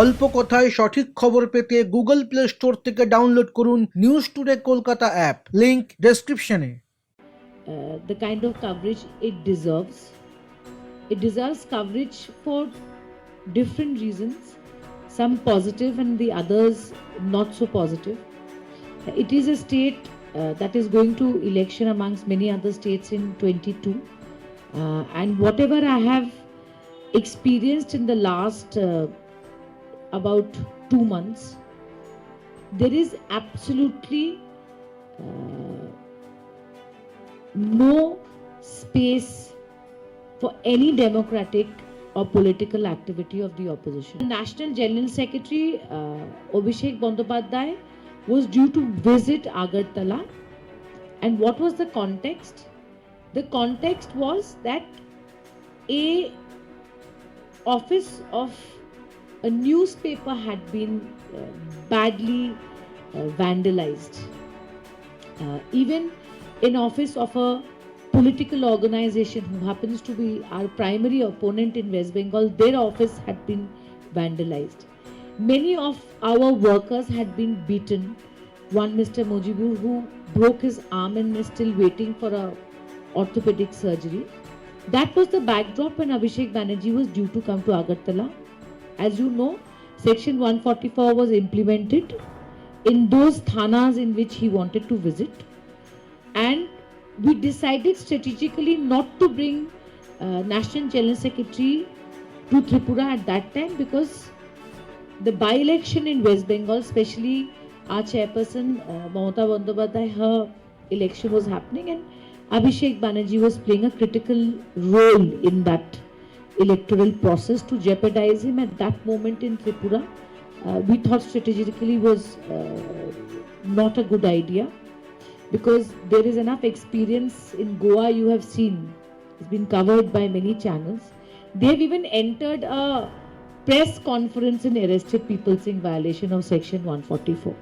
অল্প কথায় সঠিক খবর পেতে গুগল প্লে স্টোর থেকে ডাউনলোড করুন news today Kolkata app, link ডেসক্রিপশনে। The kind of coverage it deserves. It deserves coverage for different reasons, some positive and the others not so positive. It is a state that is going to election amongst many other states in 22. And whatever I have experienced in the last about 2 months, there is absolutely no space for any democratic or political activity of the opposition. The National General Secretary Abhishek Bandyopadhyay was due to visit Agartala, and what was the context? The context was that a office of a newspaper had been badly vandalized. Even in office of a political organization who happens to be our primary opponent in West Bengal, their office had been vandalized. Many of our workers had been beaten. One, Mr. Mujibur, who broke his arm and is still waiting for a orthopedic surgery. That was the backdrop when Abhishek Banerjee was due to come to Agartala. As you know, Section 144 was implemented in those thanas in which he wanted to visit, and we decided strategically not to bring National General Secretary to Tripura at that time, because the by-election in West Bengal, especially our chairperson Mamata Bandyopadhyay, her election was happening, and Abhishek Banerjee was playing a critical role in that electoral process. To jeopardize him at that moment in Tripura, we thought strategically was not a good idea, because there is enough experience in Goa. You have seen, it's been covered by many channels. They have even entered a press conference and arrested people saying violation of Section 144.